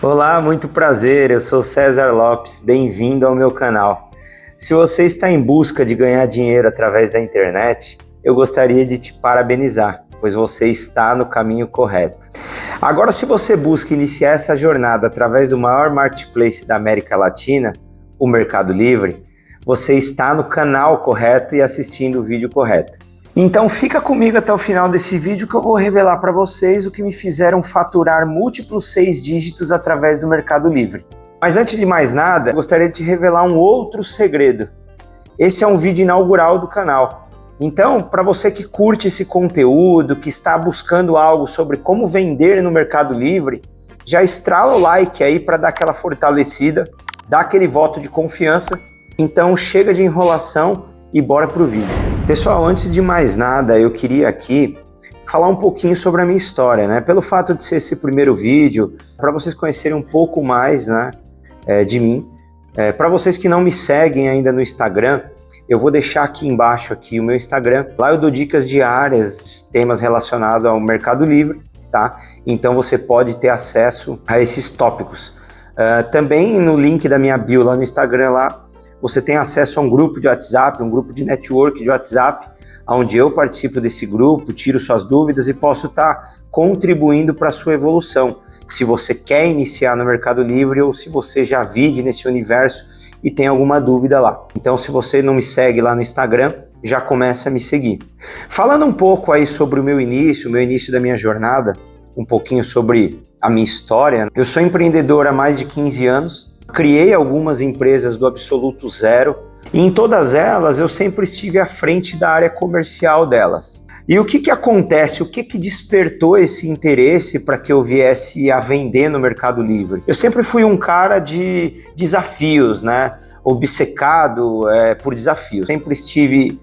Olá, muito prazer, eu sou César Lopes, bem-vindo ao meu canal. Se você está em busca de ganhar dinheiro através da internet, eu gostaria de te parabenizar, pois você está no caminho correto. Agora, se você busca iniciar essa jornada através do maior marketplace da América Latina, o Mercado Livre, você está no canal correto e assistindo o vídeo correto. Então fica comigo até o final desse vídeo que eu vou revelar para vocês o que me fizeram faturar múltiplos 6 dígitos através do Mercado Livre. Mas antes de mais nada, eu gostaria de te revelar um outro segredo. Esse é um vídeo inaugural do canal. Então, para você que curte esse conteúdo, que está buscando algo sobre como vender no Mercado Livre, já estrala o like aí para dar aquela fortalecida, dar aquele voto de confiança. Então chega de enrolação e bora pro vídeo. Pessoal, antes de mais nada, eu queria aqui falar um pouquinho sobre a minha história, né? Pelo fato de ser esse primeiro vídeo, para vocês conhecerem um pouco mais, né, de mim. Para vocês que não me seguem ainda no Instagram, eu vou deixar aqui embaixo aqui o meu Instagram. Lá eu dou dicas diárias, temas relacionados ao Mercado Livre, tá? Então você pode ter acesso a esses tópicos. Também no link da minha bio lá no Instagram, lá você tem acesso a um grupo de WhatsApp, um grupo de network de WhatsApp, onde eu participo desse grupo, tiro suas dúvidas e posso estar contribuindo para a sua evolução. Se você quer iniciar no Mercado Livre ou se você já vive nesse universo e tem alguma dúvida lá. Então, se você não me segue lá no Instagram, já começa a me seguir. Falando um pouco aí sobre o meu início da minha jornada, um pouquinho sobre a minha história. Eu sou empreendedor há mais de 15 anos, criei algumas empresas do absoluto zero e em todas elas eu sempre estive à frente da área comercial delas. E o que acontece? O que despertou esse interesse para que eu viesse a vender no Mercado Livre? Eu sempre fui um cara de desafios, né? Obcecado por desafios. Sempre estive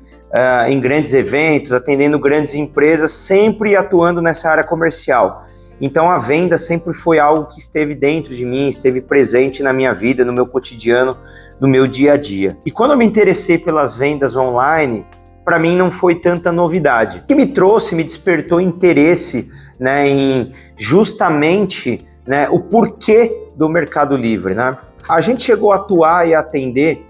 em grandes eventos, atendendo grandes empresas, sempre atuando nessa área comercial. Então a venda sempre foi algo que esteve dentro de mim, esteve presente na minha vida, no meu cotidiano, no meu dia a dia. E quando eu me interessei pelas vendas online, para mim não foi tanta novidade. O que me despertou interesse, né, em justamente, né, o porquê do Mercado Livre, né? A gente chegou a atuar e atender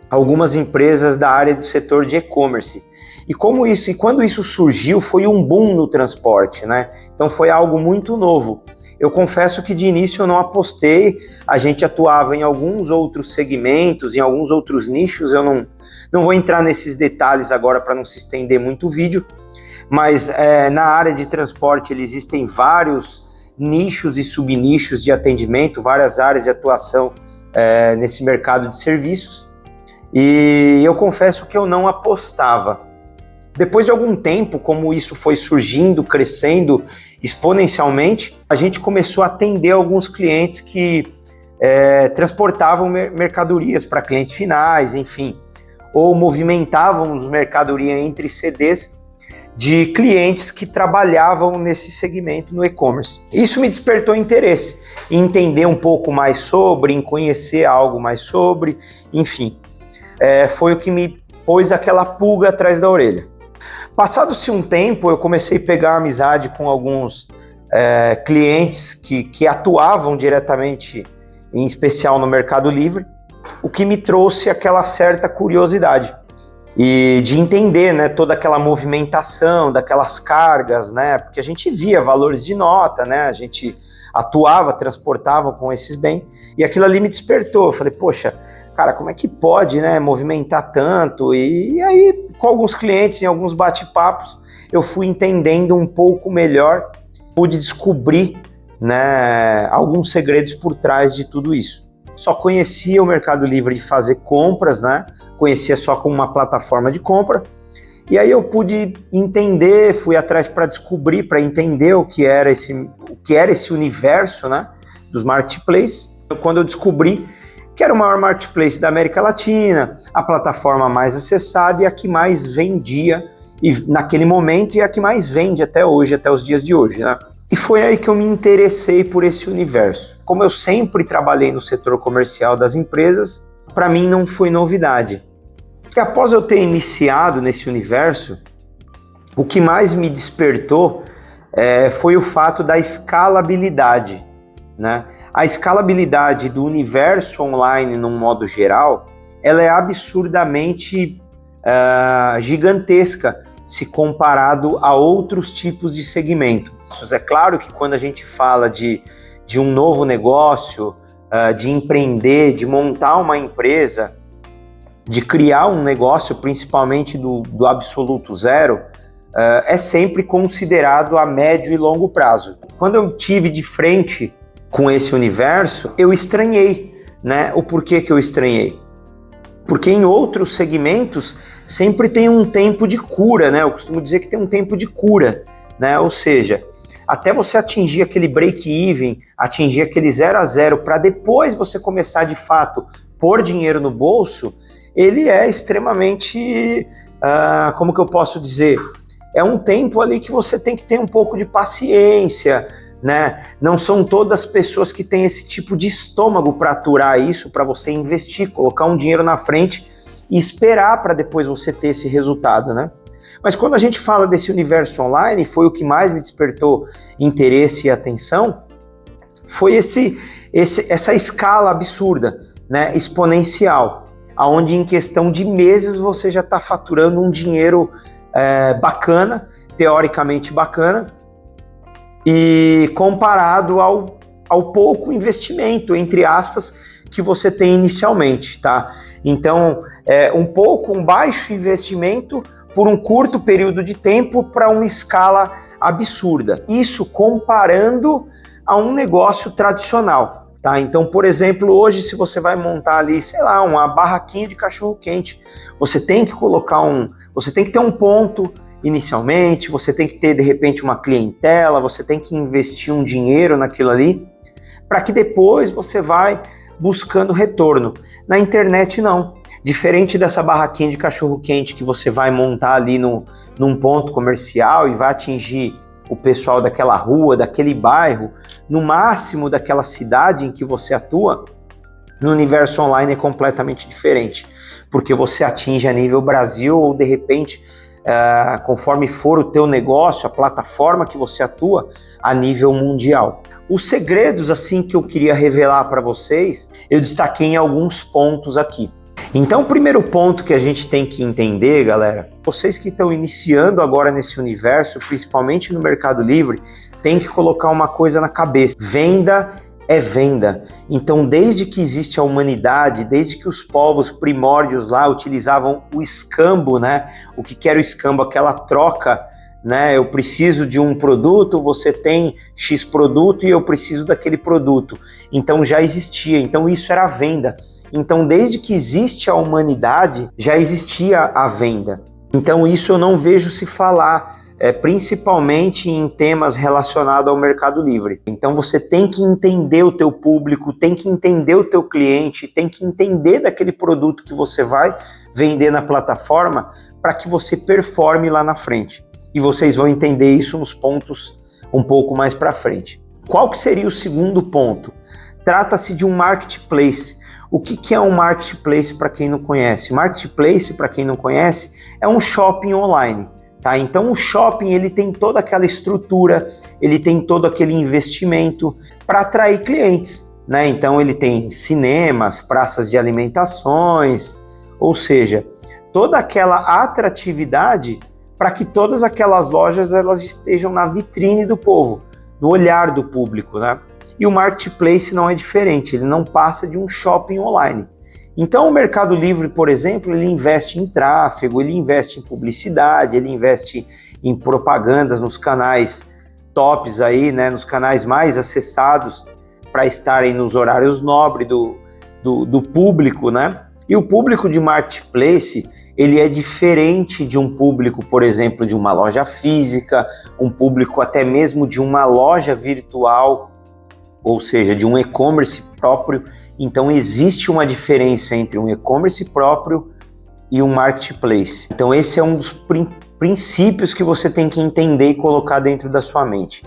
algumas empresas da área do setor de e-commerce. E quando isso surgiu, foi um boom no transporte, né? Então foi algo muito novo. Eu confesso que de início eu não apostei, a gente atuava em alguns outros segmentos, em alguns outros nichos, eu não vou entrar nesses detalhes agora para não se estender muito o vídeo, mas na área de transporte existem vários nichos e subnichos de atendimento, várias áreas de atuação nesse mercado de serviços, e eu confesso que eu não apostava. Depois de algum tempo, como isso foi surgindo, crescendo exponencialmente, a gente começou a atender alguns clientes que transportavam mercadorias para clientes finais, enfim, ou movimentavam mercadoria entre CDs de clientes que trabalhavam nesse segmento no e-commerce. Isso me despertou interesse em entender um pouco mais sobre, em conhecer algo mais sobre, enfim, foi o que me pôs aquela pulga atrás da orelha. Passado-se um tempo, eu comecei a pegar amizade com alguns clientes que atuavam diretamente, em especial no Mercado Livre, o que me trouxe aquela certa curiosidade e de entender, né, toda aquela movimentação, daquelas cargas, né, porque a gente via valores de nota, né, a gente atuava, transportava com esses bens e aquilo ali me despertou. Eu falei, poxa, cara, como é que pode, né, movimentar tanto? E aí, com alguns clientes, em alguns bate-papos, eu fui entendendo um pouco melhor, pude descobrir, né, alguns segredos por trás de tudo isso. Só conhecia o Mercado Livre de fazer compras, né, conhecia só como uma plataforma de compra, e aí eu pude entender, fui atrás para descobrir, para entender o que era esse universo, né, dos marketplaces. Quando eu descobri que era o maior marketplace da América Latina, a plataforma mais acessada e a que mais vendia naquele momento e a que mais vende até hoje, até os dias de hoje, né? E foi aí que eu me interessei por esse universo. Como eu sempre trabalhei no setor comercial das empresas, para mim não foi novidade. E após eu ter iniciado nesse universo, o que mais me despertou foi o fato da escalabilidade, né? a escalabilidade do universo online, num modo geral, ela é absurdamente gigantesca se comparado a outros tipos de segmento. É claro que quando a gente fala de um novo negócio, de empreender, de montar uma empresa, de criar um negócio, principalmente do absoluto zero, é sempre considerado a médio e longo prazo. Quando eu tive de frente com esse universo, eu estranhei, né? O porquê que eu estranhei? Porque em outros segmentos sempre tem um tempo de cura, né? Eu costumo dizer que tem um tempo de cura, né? Ou seja, até você atingir aquele break-even, atingir aquele 0 a 0, para depois você começar de fato pôr dinheiro no bolso, ele é extremamente, como que eu posso dizer? É um tempo ali que você tem que ter um pouco de paciência, né? Não são todas as pessoas que têm esse tipo de estômago para aturar isso, para você investir, colocar um dinheiro na frente e esperar para depois você ter esse resultado, né? Mas quando a gente fala desse universo online, foi o que mais me despertou interesse e atenção, foi essa escala absurda, né? Exponencial, aonde em questão de meses você já está faturando um dinheiro bacana, teoricamente bacana, e comparado ao pouco investimento, entre aspas, que você tem inicialmente, tá? Então, um baixo investimento por um curto período de tempo para uma escala absurda. Isso comparando a um negócio tradicional, tá? Então, por exemplo, hoje se você vai montar ali, sei lá, uma barraquinha de cachorro-quente, você tem que você tem que ter um ponto inicialmente, você tem que ter, de repente, uma clientela, você tem que investir um dinheiro naquilo ali, para que depois você vai buscando retorno. Na internet, não. Diferente dessa barraquinha de cachorro-quente que você vai montar ali num ponto comercial e vai atingir o pessoal daquela rua, daquele bairro, no máximo daquela cidade em que você atua, no universo online é completamente diferente, porque você atinge a nível Brasil ou, de repente, conforme for o teu negócio, a plataforma que você atua, a nível mundial. Os segredos assim que eu queria revelar para vocês, eu destaquei em alguns pontos aqui. Então, o primeiro ponto que a gente tem que entender, galera, vocês que estão iniciando agora nesse universo, principalmente no Mercado Livre, tem que colocar uma coisa na cabeça: venda é venda. Então, desde que existe a humanidade, desde que os povos primórdios lá utilizavam o escambo, né? O que era o escambo? Aquela troca, né? Eu preciso de um produto, você tem X produto e eu preciso daquele produto. Então, já existia. Então, isso era a venda. Então, desde que existe a humanidade, já existia a venda. Então, isso eu não vejo se falar, principalmente em temas relacionados ao Mercado Livre. Então, você tem que entender o teu público, tem que entender o teu cliente, tem que entender daquele produto que você vai vender na plataforma para que você performe lá na frente. E vocês vão entender isso nos pontos um pouco mais para frente. Qual que seria o segundo ponto? Trata-se de um marketplace. O que é um marketplace para quem não conhece? Marketplace, para quem não conhece, é um shopping online, tá? Então o shopping ele tem toda aquela estrutura, ele tem todo aquele investimento para atrair clientes, né? Então ele tem cinemas, praças de alimentações, ou seja, toda aquela atratividade para que todas aquelas lojas elas estejam na vitrine do povo, no olhar do público, né? E o marketplace não é diferente, ele não passa de um shopping online. Então o Mercado Livre, por exemplo, ele investe em tráfego, ele investe em publicidade, ele investe em propagandas nos canais tops aí, né, nos canais mais acessados para estarem nos horários nobres do público, né? E o público de marketplace, ele é diferente de um público, por exemplo, de uma loja física, um público até mesmo de uma loja virtual, ou seja, de um e-commerce próprio. Então existe uma diferença entre um e-commerce próprio e um marketplace. Então esse é um dos princípios que você tem que entender e colocar dentro da sua mente.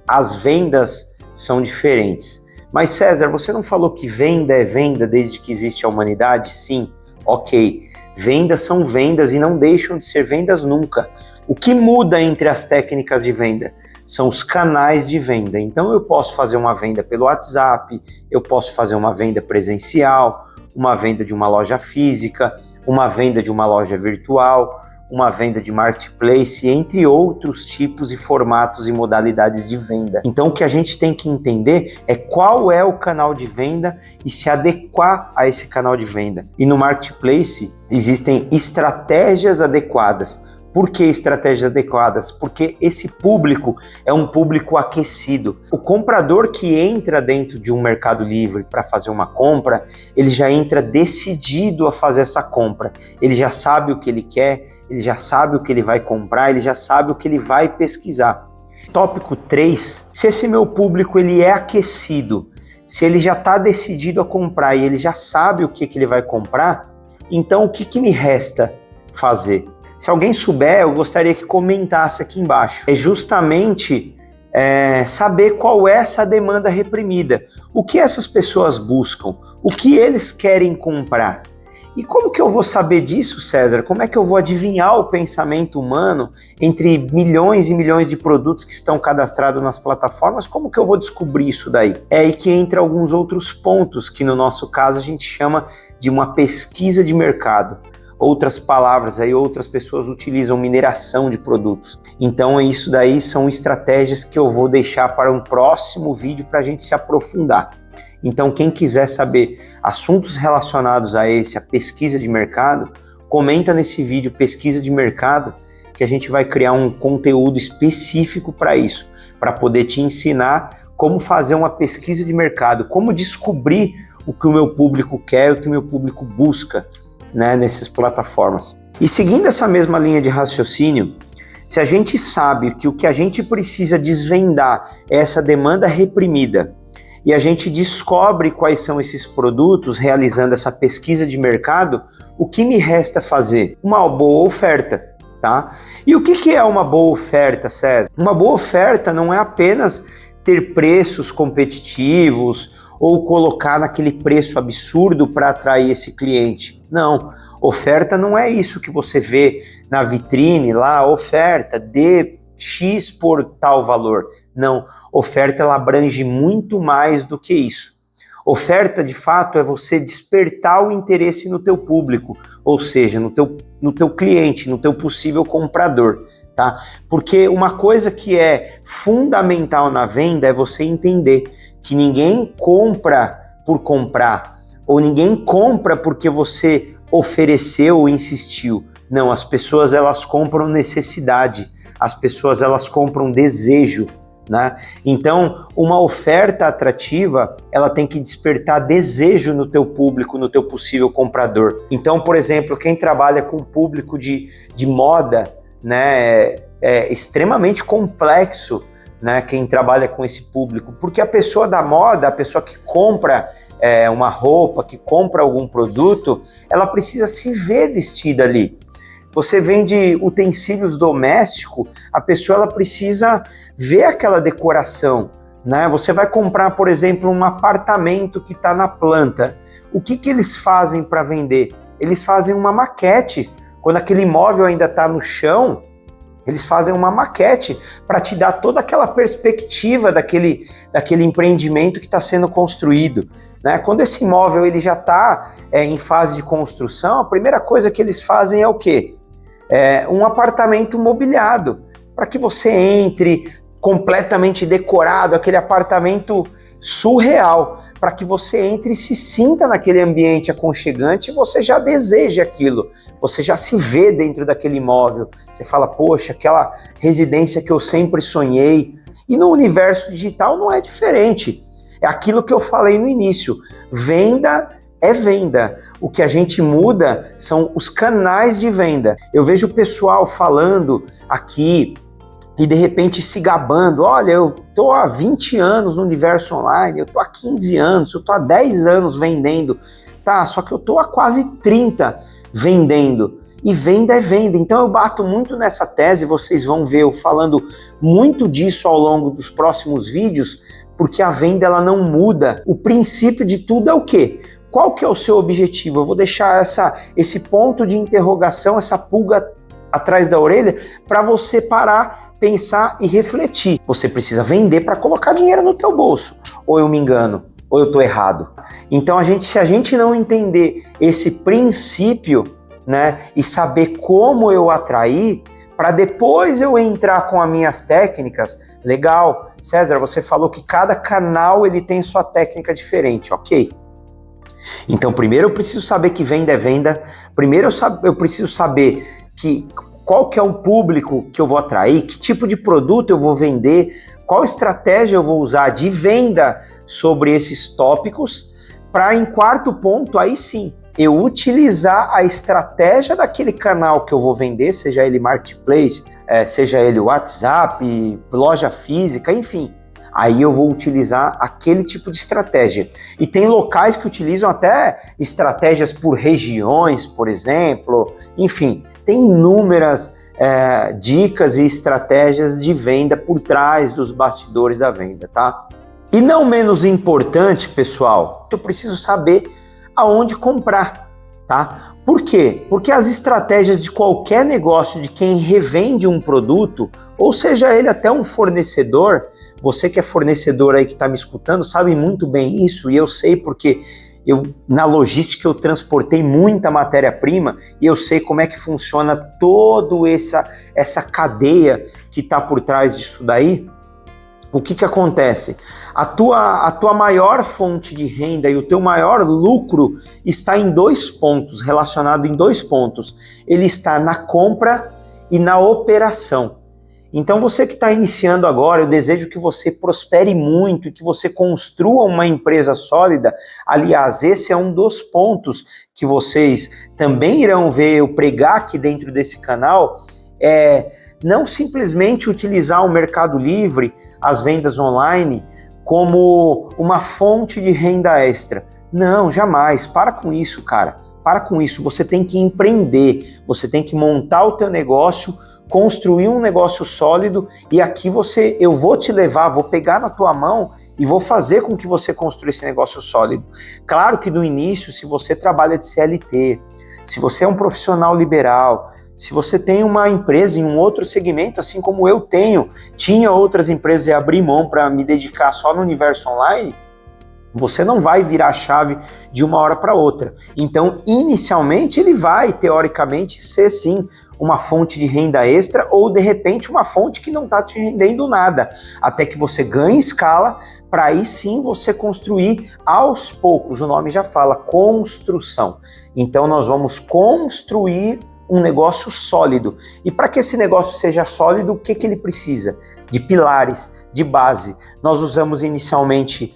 As vendas são diferentes. Mas César, você não falou que venda é venda desde que existe a humanidade? Sim, ok. Vendas são vendas e não deixam de ser vendas nunca. O que muda entre as técnicas de venda? são os canais de venda. Então eu posso fazer uma venda pelo WhatsApp, eu posso fazer uma venda presencial, uma venda de uma loja física, uma venda de uma loja virtual, uma venda de marketplace, entre outros tipos e formatos e modalidades de venda. Então o que a gente tem que entender é qual é o canal de venda e se adequar a esse canal de venda. E no marketplace existem estratégias adequadas. Por que estratégias adequadas? Porque esse público é um público aquecido. O comprador que entra dentro de um Mercado Livre para fazer uma compra, ele já entra decidido a fazer essa compra. Ele já sabe o que ele quer, ele já sabe o que ele vai comprar, ele já sabe o que ele vai pesquisar. Tópico 3, se esse meu público ele é aquecido, se ele já está decidido a comprar e ele já sabe o que ele vai comprar, então o que me resta fazer? Se alguém souber, eu gostaria que comentasse aqui embaixo. É justamente saber qual é essa demanda reprimida. O que essas pessoas buscam? O que eles querem comprar? E como que eu vou saber disso, César? Como é que eu vou adivinhar o pensamento humano entre milhões e milhões de produtos que estão cadastrados nas plataformas? Como que eu vou descobrir isso daí? É aí que entra alguns outros pontos que no nosso caso a gente chama de uma pesquisa de mercado. Outras palavras aí, outras pessoas utilizam mineração de produtos. Então isso daí são estratégias que eu vou deixar para um próximo vídeo para a gente se aprofundar. Então quem quiser saber assuntos relacionados a a pesquisa de mercado, comenta nesse vídeo pesquisa de mercado, que a gente vai criar um conteúdo específico para isso, para poder te ensinar como fazer uma pesquisa de mercado, como descobrir o que o meu público quer, o que o meu público busca, né, nessas plataformas. E seguindo essa mesma linha de raciocínio, se a gente sabe que o que a gente precisa desvendar é essa demanda reprimida e a gente descobre quais são esses produtos realizando essa pesquisa de mercado, o que me resta fazer? Uma boa oferta, tá? E o que é uma boa oferta, César? Uma boa oferta não é apenas ter preços competitivos ou colocar naquele preço absurdo para atrair esse cliente. Não, oferta não é isso que você vê na vitrine lá, oferta de X por tal valor. Não, oferta ela abrange muito mais do que isso. Oferta, de fato, é você despertar o interesse no teu público, ou seja, no teu cliente, no teu possível comprador, tá? Porque uma coisa que é fundamental na venda é você entender que ninguém compra por comprar, ou ninguém compra porque você ofereceu ou insistiu. Não, as pessoas elas compram necessidade, as pessoas elas compram desejo, né? Então, uma oferta atrativa, ela tem que despertar desejo no teu público, no teu possível comprador. Então, por exemplo, quem trabalha com público de moda, né, é extremamente complexo, né, quem trabalha com esse público, porque a pessoa da moda, a pessoa que compra uma roupa, que compra algum produto, ela precisa se ver vestida ali. Você vende utensílios domésticos, a pessoa ela precisa ver aquela decoração, né? Você vai comprar, por exemplo, um apartamento que está na planta. O que eles fazem para vender? Eles fazem uma maquete. Quando aquele imóvel ainda está no chão, eles fazem uma maquete para te dar toda aquela perspectiva daquele empreendimento que está sendo construído, né? Quando esse imóvel ele já está em fase de construção, a primeira coisa que eles fazem é o quê? Um apartamento mobiliado, para que você entre completamente decorado, aquele apartamento surreal, para que você entre e se sinta naquele ambiente aconchegante e você já deseja aquilo, você já se vê dentro daquele imóvel, você fala, poxa, aquela residência que eu sempre sonhei. E no universo digital não é diferente, é aquilo que eu falei no início, venda é venda. O que a gente muda são os canais de venda. Eu vejo o pessoal falando aqui e de repente se gabando, olha, eu tô há 20 anos no universo online, eu tô há 15 anos, eu tô há 10 anos vendendo, tá, só que eu tô há quase 30 vendendo. E venda é venda. Então eu bato muito nessa tese, vocês vão ver eu falando muito disso ao longo dos próximos vídeos, porque a venda ela não muda. O princípio de tudo é o quê? Qual que é o seu objetivo? Eu vou deixar esse ponto de interrogação, essa pulga atrás da orelha para você parar, pensar e refletir. Você precisa vender para colocar dinheiro no teu bolso. Ou eu me engano, ou eu estou errado. Então se a gente não entender esse princípio, né, e saber como eu atrair, para depois eu entrar com as minhas técnicas, legal. César, você falou que cada canal ele tem sua técnica diferente, ok? Então primeiro eu preciso saber que venda é venda, primeiro eu preciso saber qual que é o público que eu vou atrair, que tipo de produto eu vou vender, qual estratégia eu vou usar de venda sobre esses tópicos, para em quarto ponto, aí sim, eu utilizar a estratégia daquele canal que eu vou vender, seja ele marketplace, seja ele WhatsApp, loja física, enfim. Aí eu vou utilizar aquele tipo de estratégia. E tem locais que utilizam até estratégias por regiões, por exemplo. Enfim, tem inúmeras dicas e estratégias de venda por trás dos bastidores da venda, tá? E não menos importante, pessoal, eu preciso saber aonde comprar, tá? Por quê? Porque as estratégias de qualquer negócio, de quem revende um produto, ou seja ele até um fornecedor, você que é fornecedor aí que está me escutando sabe muito bem isso, e eu sei porque na logística eu transportei muita matéria-prima e eu sei como é que funciona toda essa cadeia que está por trás disso daí. O que acontece? A tua maior fonte de renda e o teu maior lucro está em dois pontos, relacionado em dois pontos. Ele está na compra e na operação. Então você que está iniciando agora, eu desejo que você prospere muito e que você construa uma empresa sólida. Aliás, esse é um dos pontos que vocês também irão ver eu pregar aqui dentro desse canal, não simplesmente utilizar o Mercado Livre, as vendas online, como uma fonte de renda extra. Não, jamais. Para com isso, cara. Para com isso. Você tem que empreender. Você tem que montar o teu negócio, construir um negócio sólido e aqui eu vou te levar, vou pegar na tua mão e vou fazer com que você construa esse negócio sólido. Claro que no início, se você trabalha de CLT, se você é um profissional liberal, se você tem uma empresa em um outro segmento, assim como eu tinha outras empresas e abri mão para me dedicar só no universo online, você não vai virar a chave de uma hora para outra. Então, inicialmente, ele vai, teoricamente, ser sim uma fonte de renda extra ou, de repente, uma fonte que não está te rendendo nada, até que você ganhe escala para aí sim você construir aos poucos. O nome já fala, construção. Então, nós vamos construir um negócio sólido. E para que esse negócio seja sólido, o que ele precisa? De pilares, de base. Nós usamos inicialmente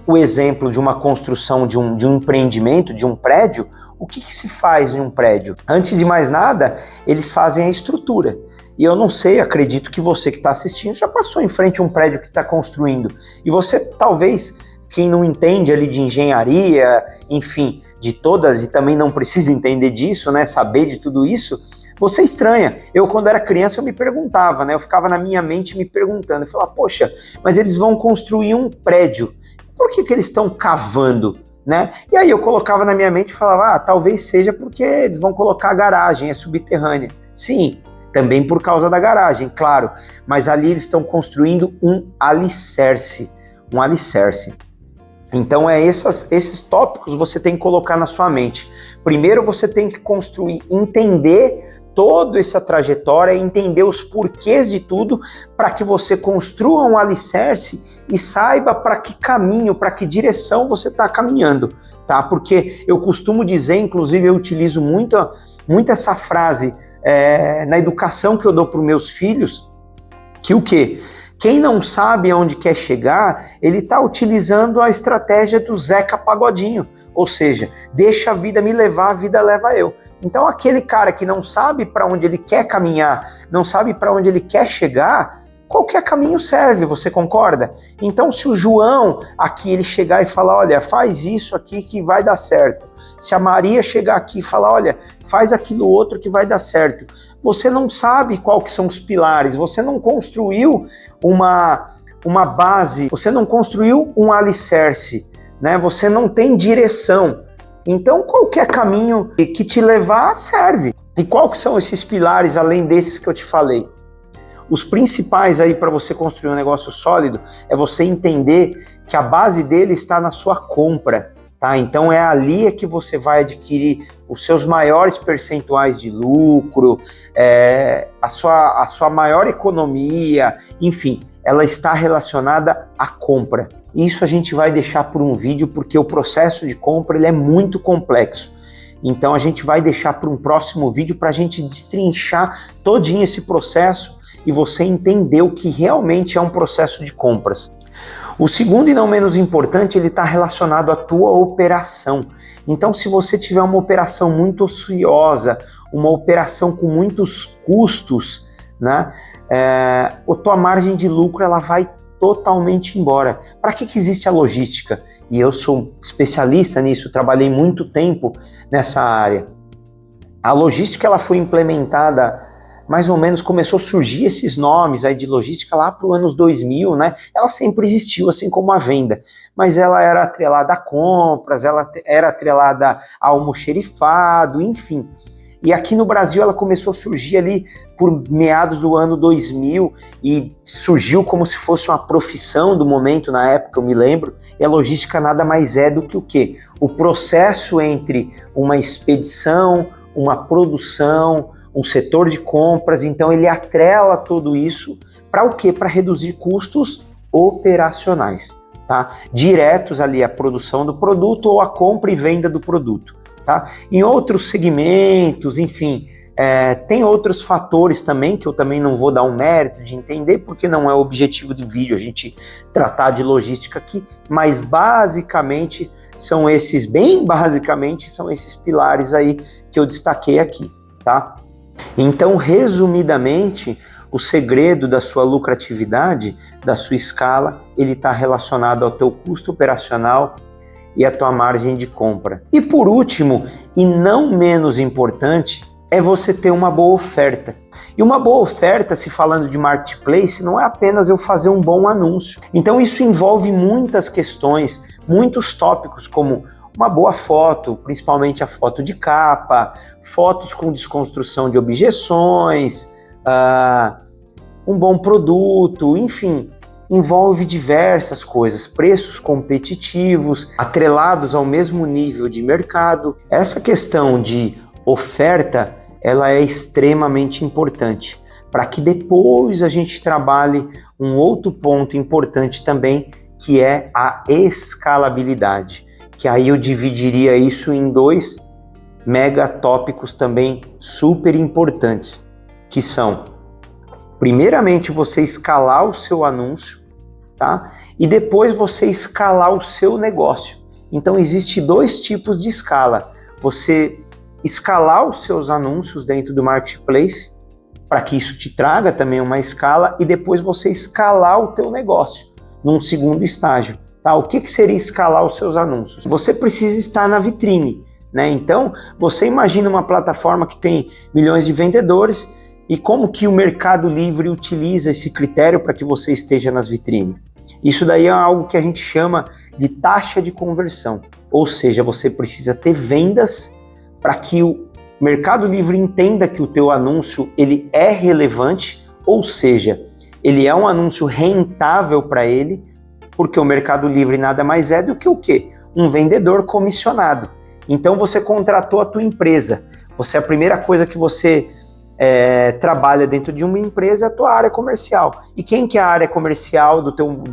o exemplo de uma construção de um empreendimento, de um prédio. O que se faz em um prédio? Antes de mais nada, eles fazem a estrutura. E eu não sei, acredito que você que está assistindo já passou em frente a um prédio que está construindo. E você, talvez, quem não entende ali de engenharia, enfim, de todas, e também não precisa entender disso, né, saber de tudo isso, você estranha. Eu, quando era criança, eu me perguntava, né, eu ficava na minha mente me perguntando, eu falava, poxa, mas eles vão construir um prédio, por que eles estão cavando, né? E aí eu colocava na minha mente e falava, talvez seja porque eles vão colocar a garagem, é subterrânea. Sim, também por causa da garagem, claro, mas ali eles estão construindo um alicerce. Então esses tópicos você tem que colocar na sua mente. Primeiro você tem que construir, entender toda essa trajetória, entender os porquês de tudo, para que você construa um alicerce e saiba para que caminho, para que direção você está caminhando, tá? Porque eu costumo dizer, inclusive eu utilizo muito essa frase na educação que eu dou para os meus filhos, que o quê? Quem não sabe aonde quer chegar, ele está utilizando a estratégia do Zeca Pagodinho, ou seja, deixa a vida me levar, a vida leva eu. Então aquele cara que não sabe para onde ele quer caminhar, não sabe para onde ele quer chegar, qualquer caminho serve, você concorda? Então se o João aqui ele chegar e falar, olha, faz isso aqui que vai dar certo. Se a Maria chegar aqui e falar, olha, faz aquilo outro que vai dar certo. Você não sabe qual que são os pilares, você não construiu uma base, você não construiu um alicerce, né? Você não tem direção. Então qualquer caminho que te levar serve. E qual que são esses pilares além desses que eu te falei? Os principais aí para você construir um negócio sólido é você entender que a base dele está na sua compra, tá? Então é ali que você vai adquirir os seus maiores percentuais de lucro, a sua maior economia, enfim, ela está relacionada à compra. Isso a gente vai deixar por um vídeo porque o processo de compra ele é muito complexo. Então a gente vai deixar para um próximo vídeo para a gente destrinchar todinho esse processo e você entender o que realmente é um processo de compras. O segundo e não menos importante, ele está relacionado à tua operação. Então se você tiver uma operação muito ociosa, uma operação com muitos custos, né, a tua margem de lucro ela vai totalmente embora. Para que existe a logística? E eu sou especialista nisso, trabalhei muito tempo nessa área. A logística ela foi implementada, mais ou menos começou a surgir esses nomes aí de logística lá para os anos 2000, né? Ela sempre existiu, assim como a venda, mas ela era atrelada a compras, ela era atrelada a almoxerifado, enfim. E aqui no Brasil ela começou a surgir ali por meados do ano 2000 e surgiu como se fosse uma profissão do momento, na época eu me lembro, e a logística nada mais é do que o quê? O processo entre uma expedição, uma produção, um setor de compras, então ele atrela tudo isso para o quê? Para reduzir custos operacionais, tá? Diretos ali à produção do produto ou à compra e venda do produto. Tá? Em outros segmentos, enfim, tem outros fatores também que eu também não vou dar um mérito de entender porque não é o objetivo do vídeo a gente tratar de logística aqui, mas basicamente são esses, bem basicamente são esses pilares aí que eu destaquei aqui, tá? Então, resumidamente, o segredo da sua lucratividade, da sua escala, ele está relacionado ao teu custo operacional e a tua margem de compra. E por último, e não menos importante, é você ter uma boa oferta. E uma boa oferta, se falando de marketplace, não é apenas eu fazer um bom anúncio. Então isso envolve muitas questões, muitos tópicos, como uma boa foto, principalmente a foto de capa, fotos com desconstrução de objeções, um bom produto, enfim, envolve diversas coisas, preços competitivos, atrelados ao mesmo nível de mercado. Essa questão de oferta, ela é extremamente importante, para que depois a gente trabalhe um outro ponto importante também, que é a escalabilidade, que aí eu dividiria isso em dois megatópicos também super importantes, que são, primeiramente, você escalar o seu anúncio, tá? E depois você escalar o seu negócio. Então existem dois tipos de escala. Você escalar os seus anúncios dentro do marketplace, para que isso te traga também uma escala, e depois você escalar o teu negócio num segundo estágio. Tá? O que seria escalar os seus anúncios? Você precisa estar na vitrine, né? Então você imagina uma plataforma que tem milhões de vendedores, e como que o Mercado Livre utiliza esse critério para que você esteja nas vitrines? Isso daí é algo que a gente chama de taxa de conversão. Ou seja, você precisa ter vendas para que o Mercado Livre entenda que o teu anúncio ele é relevante, ou seja, ele é um anúncio rentável para ele, porque o Mercado Livre nada mais é do que o quê? Um vendedor comissionado. Então você contratou a tua empresa. A primeira coisa que você trabalha dentro de uma empresa é a tua área comercial. E quem que é a área comercial do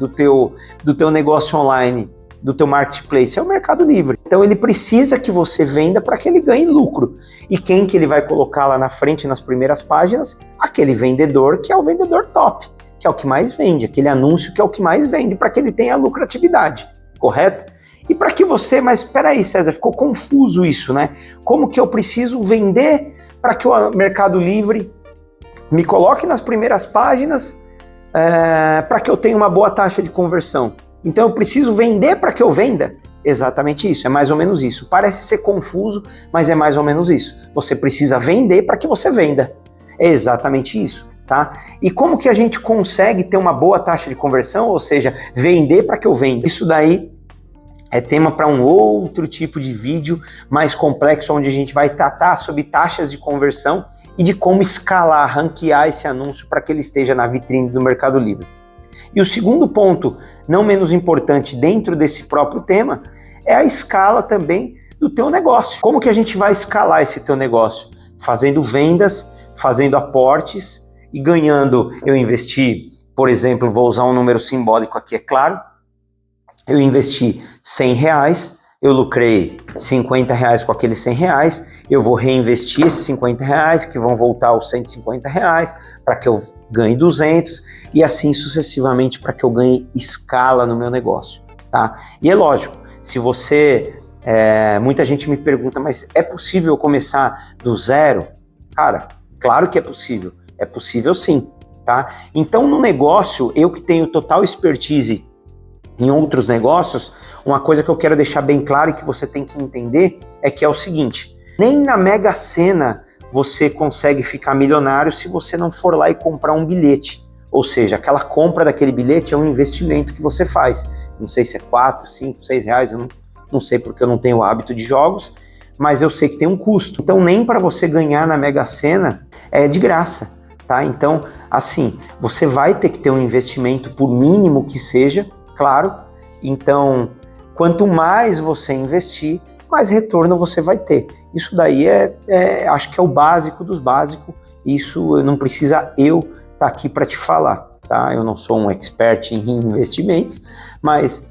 teu negócio online, do teu marketplace? É o Mercado Livre. Então ele precisa que você venda para que ele ganhe lucro. E quem que ele vai colocar lá na frente, nas primeiras páginas? Aquele vendedor que é o vendedor top, que é o que mais vende, aquele anúncio que é o que mais vende, para que ele tenha lucratividade, correto? E para que você, mas espera aí, César, ficou confuso isso, né? Como que eu preciso vender para que o Mercado Livre me coloque nas primeiras páginas, para que eu tenha uma boa taxa de conversão? Então eu preciso vender para que eu venda? Exatamente isso, é mais ou menos isso. Parece ser confuso, mas é mais ou menos isso. Você precisa vender para que você venda. É exatamente isso, tá? E como que a gente consegue ter uma boa taxa de conversão? Ou seja, vender para que eu venda? Isso daí é tema para um outro tipo de vídeo mais complexo, onde a gente vai tratar sobre taxas de conversão e de como escalar, ranquear esse anúncio para que ele esteja na vitrine do Mercado Livre. E o segundo ponto, não menos importante dentro desse próprio tema, é a escala também do teu negócio. Como que a gente vai escalar esse teu negócio? Fazendo vendas, fazendo aportes e ganhando. Eu investi, por exemplo, vou usar um número simbólico aqui, é claro, eu investi R$100, eu lucrei R$50 com aqueles R$100, eu vou reinvestir esses R$50 que vão voltar aos R$150 para que eu ganhe 200 e assim sucessivamente para que eu ganhe escala no meu negócio, tá? E é lógico, se você... muita gente me pergunta, mas é possível começar do zero? Cara, claro que é possível sim, tá? Então no negócio, eu que tenho total expertise em outros negócios, uma coisa que eu quero deixar bem claro e que você tem que entender é que é o seguinte, nem na Mega Sena você consegue ficar milionário se você não for lá e comprar um bilhete. Ou seja, aquela compra daquele bilhete é um investimento que você faz. Não sei se é 4, 5, 6 reais, eu não sei porque eu não tenho o hábito de jogos, mas eu sei que tem um custo. Então nem para você ganhar na Mega Sena é de graça, tá? Então, assim, você vai ter que ter um investimento, por mínimo que seja, claro. Então, quanto mais você investir, mais retorno você vai ter. Isso daí acho que é o básico dos básicos. Isso não precisa eu estar aqui para te falar, tá? Eu não sou um expert em investimentos, mas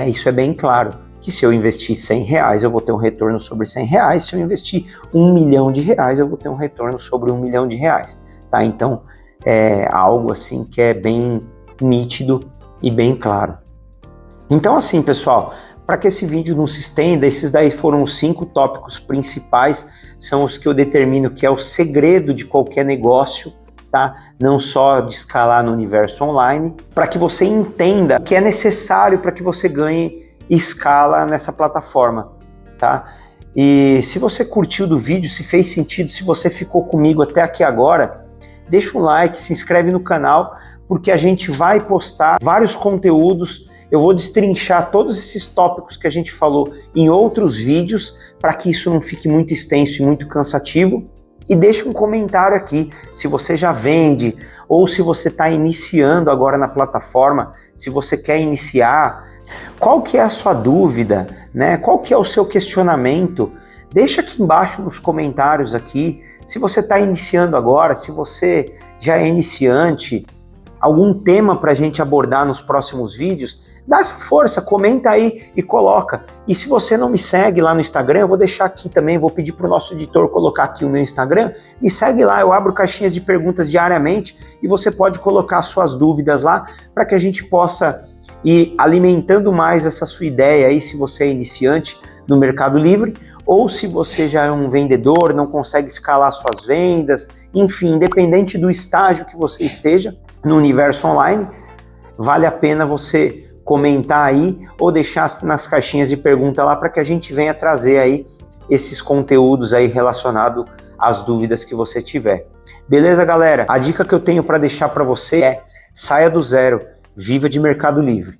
isso é bem claro, que se eu investir R$100, eu vou ter um retorno sobre R$100. Se eu investir R$1 milhão, eu vou ter um retorno sobre R$1 milhão, tá? Então, é algo assim que é bem nítido e bem claro. Então assim, pessoal, para que esse vídeo não se estenda, esses daí foram os 5 tópicos principais, são os que eu determino que é o segredo de qualquer negócio, tá? Não só de escalar no universo online, para que você entenda o que é necessário para que você ganhe escala nessa plataforma, tá? E se você curtiu do vídeo, se fez sentido, se você ficou comigo até aqui agora, deixa um like, se inscreve no canal, porque a gente vai postar vários conteúdos. Eu vou destrinchar todos esses tópicos que a gente falou em outros vídeos, para que isso não fique muito extenso e muito cansativo. E deixa um comentário aqui, se você já vende, ou se você está iniciando agora na plataforma, se você quer iniciar, qual que é a sua dúvida, né? Qual que é o seu questionamento? Deixa aqui embaixo nos comentários aqui, se você está iniciando agora, se você já é iniciante, algum tema para a gente abordar nos próximos vídeos, dá essa força, comenta aí e coloca. E se você não me segue lá no Instagram, eu vou deixar aqui também, vou pedir para o nosso editor colocar aqui o meu Instagram, me segue lá, eu abro caixinhas de perguntas diariamente e você pode colocar suas dúvidas lá para que a gente possa ir alimentando mais essa sua ideia aí, se você é iniciante no Mercado Livre, ou se você já é um vendedor, não consegue escalar suas vendas, enfim, independente do estágio que você esteja no universo online, vale a pena você comentar aí ou deixar nas caixinhas de pergunta lá para que a gente venha trazer aí esses conteúdos aí relacionados às dúvidas que você tiver. Beleza, galera? A dica que eu tenho para deixar para você é: saia do zero, viva de Mercado Livre.